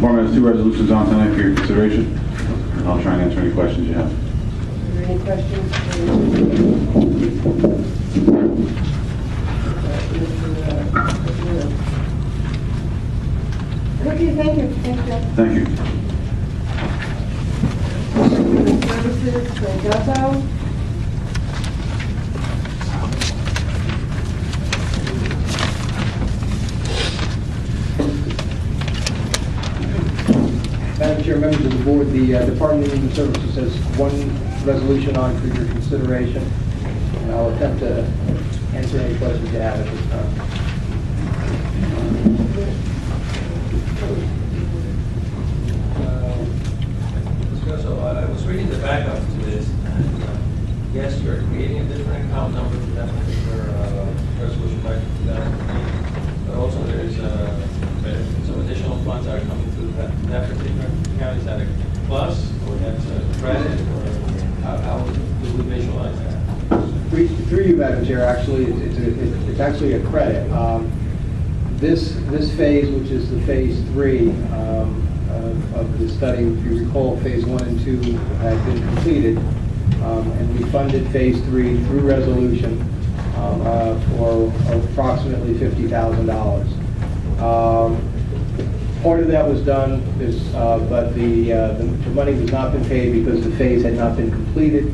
department has 2 resolutions on tonight for your consideration. I'll try and answer any questions you have. Are there any questions? Okay, thank you. Thank you. Thank you. Services for Guzzo. Madam Chair, members of the board, the Department of Human Services has 1 resolution on for your consideration, and I'll attempt to answer any questions you have at this time. So I was reading the backup to this, and yes, you're creating a different account number for that particular resolution back in 2008, but also there's some additional funds that are coming through that particular account. Is that a plus, or that's a credit, or how do we visualize that? Through you, Madam Chair, actually, it's actually a credit. This phase, which is the phase 3 of the study, if you recall, phase 1 and 2 had been completed, and we funded phase 3 through resolution for approximately $50,000. Part of that was done, but the money was not been paid because the phase had not been completed,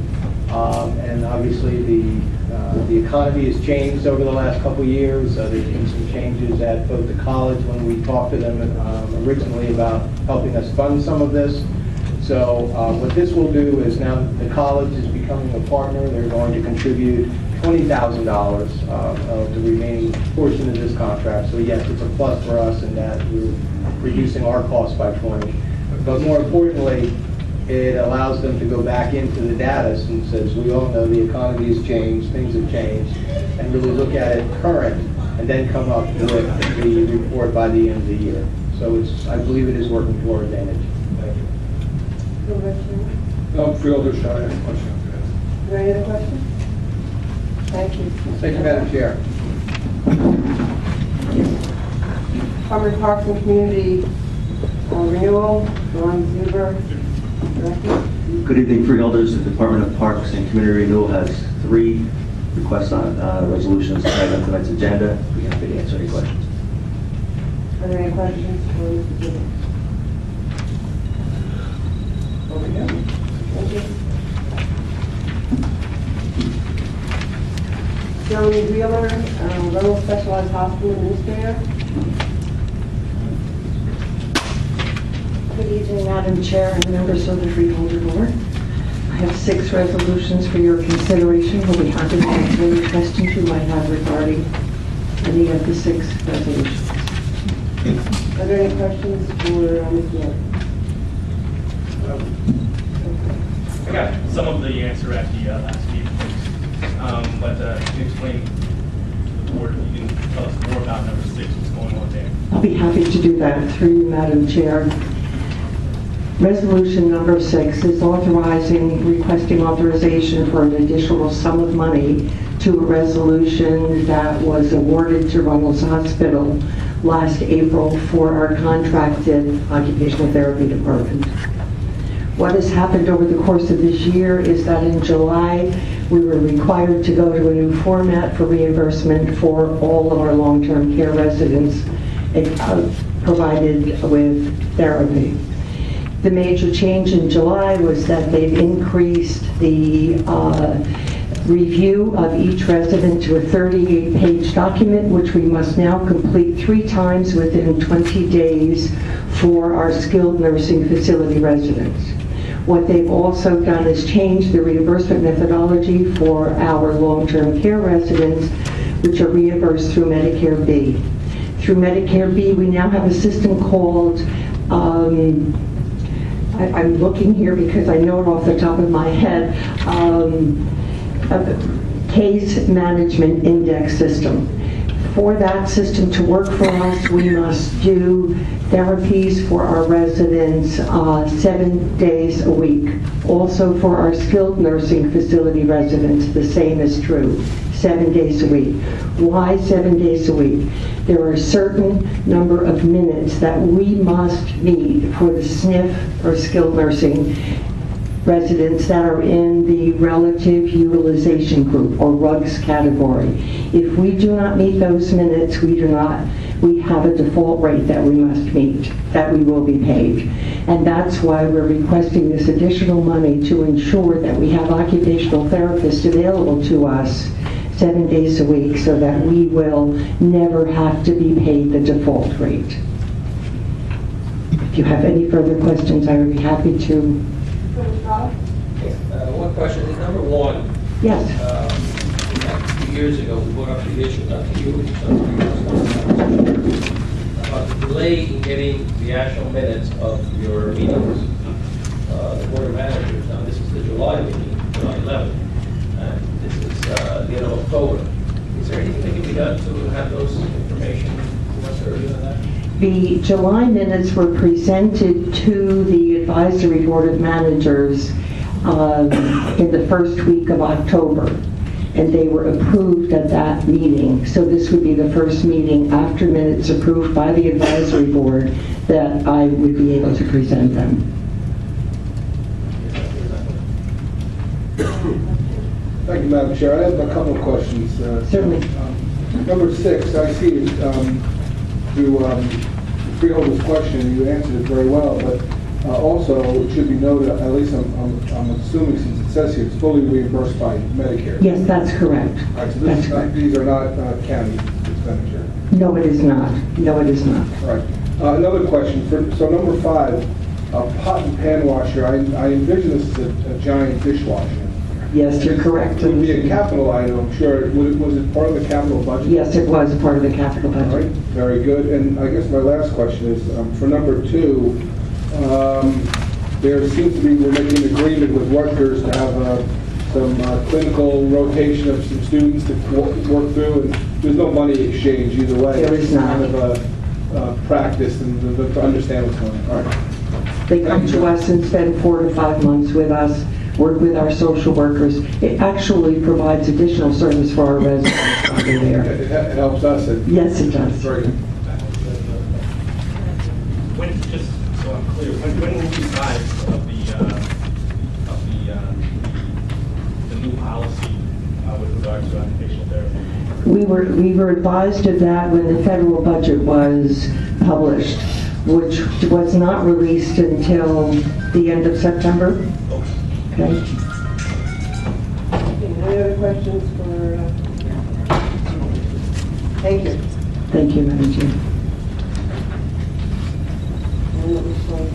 and obviously the economy has changed over the last couple of years. There's been some changes at both the college when we talked to them originally about helping us fund some of this. So what this will do is, now the college is becoming a partner. They're going to contribute $20,000 of the remaining portion of this contract. So yes, it's a plus for us in that we're reducing our costs by 20. But more importantly, it allows them to go back into the data, since, as we all know, the economy has changed, things have changed, and really look at it current, and then come up with the report by the end of the year. So I believe it is working to our advantage. Thank you. Freeholder, shall I have a question? Are there any other questions? Thank you. Thank you, Madam Chair. Department of Parks and Community Renewal, Ron Zuber. Good evening, Freeholders. The Department of Parks and Community Renewal has 3 requests on resolutions tonight on tonight's agenda. We're happy to answer any questions. Are there any questions for Mr. Zuber? Over here. Thank you. Joan Wheeler, Rural Specialized Hospital Administrator. Good evening, Madam Chair and members of the Freeholder Board. I have 6 resolutions for your consideration. We'll be happy to answer any questions you might have regarding any of the 6 resolutions. Are there any questions for Ms. Miller? I got some of the answer at the last meeting, but can you explain to the board, if you can tell us more about number 6, what's going on there? I'll be happy to do that through you, Madam Chair. Resolution number 6 is requesting authorization for an additional sum of money to a resolution that was awarded to Runnels Hospital last April for our contracted occupational therapy department. What has happened over the course of this year is that in July, we were required to go to a new format for reimbursement for all of our long-term care residents provided with therapy. The major change in July was that they've increased the review of each resident to a 38-page document, which we must now complete 3 times within 20 days for our skilled nursing facility residents. What they've also done is change the reimbursement methodology for our long-term care residents, which are reimbursed through Medicare B. Through Medicare B, we now have a system called I'm looking here because I know it off the top of my head, a case management index system. For that system to work for us, we must do therapies for our residents 7 days a week. Also for our skilled nursing facility residents, the same is true, 7 days a week. Why 7 days a week? There are a certain number of minutes that we must meet for the SNF or skilled nursing residents that are in the relative utilization group or RUGS category. If we do not meet those minutes, we have a default rate that we must meet, that we will be paid. And that's why we're requesting this additional money to ensure that we have occupational therapists available to us 7 days a week so that we will never have to be paid the default rate. If you have any further questions, I would be happy to. One question, is number one, Yes. a few years ago, we brought up the issue, not to you, about the delay in getting the actual minutes of your meetings, the board of managers. Now, this is the July meeting, July 11th, and this is the end of October. Is there anything that can be done to have those information much earlier than that? The July minutes were presented to the advisory board of managers in the first week of October, and they were approved at that meeting. So this would be the first meeting after minutes approved by the advisory board that I would be able to present them. Thank you, Madam Chair. I have a couple of questions. Certainly. Number 6, I see through Freeholder's question, you answered it very well, but also it should be noted, at least I'm assuming since it says here, it's fully reimbursed by Medicare. Yes, that's correct. All right, so That's correct. these are not county expenditure. No, it is not. No, it is not. All right. Another question. So number 5, pot and pan washer. I envision this as a giant dishwasher. Yes, you're correct. It would be a capital item, I'm sure. Was it part of the capital budget? Yes, it was part of the capital All right, budget. very good. And I guess my last question is, for number 2, there seems to be, we're making an agreement with Rutgers to have some clinical rotation of some students to work through, and there's no money exchange either way. There is It's not. kind of a practice and to understand what's going on. All right. They come to us and spend 4 to 5 months with us, work with our social workers. It actually provides additional service for our residents while they're there. It helps us. Yes, it does. Very good. When, just so I'm clear, when were you advised of the new policy with regard to occupational therapy? We were advised of that when the federal budget was published, which was not released until the end of September. Okay. Any other questions for, thank you. Thank you, Madam Chair. And it looks like,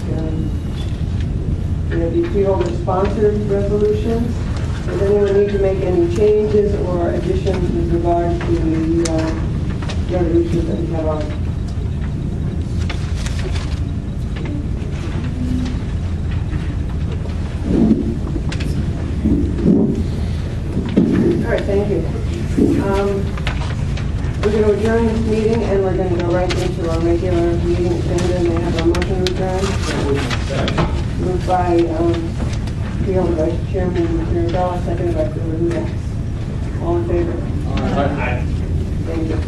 we have the Freeholder sponsored resolutions. Does anyone need to make any changes or additions with regard to the resolutions that we have on? All right, thank you. We're going to adjourn this meeting, and we're going to go right into our regular meeting agenda. May I have a motion to adjourn? Moved by Freeholder Vice Chairman Mirabella, seconded by Freeholder Hughes. All in favor? Aye. Thank you.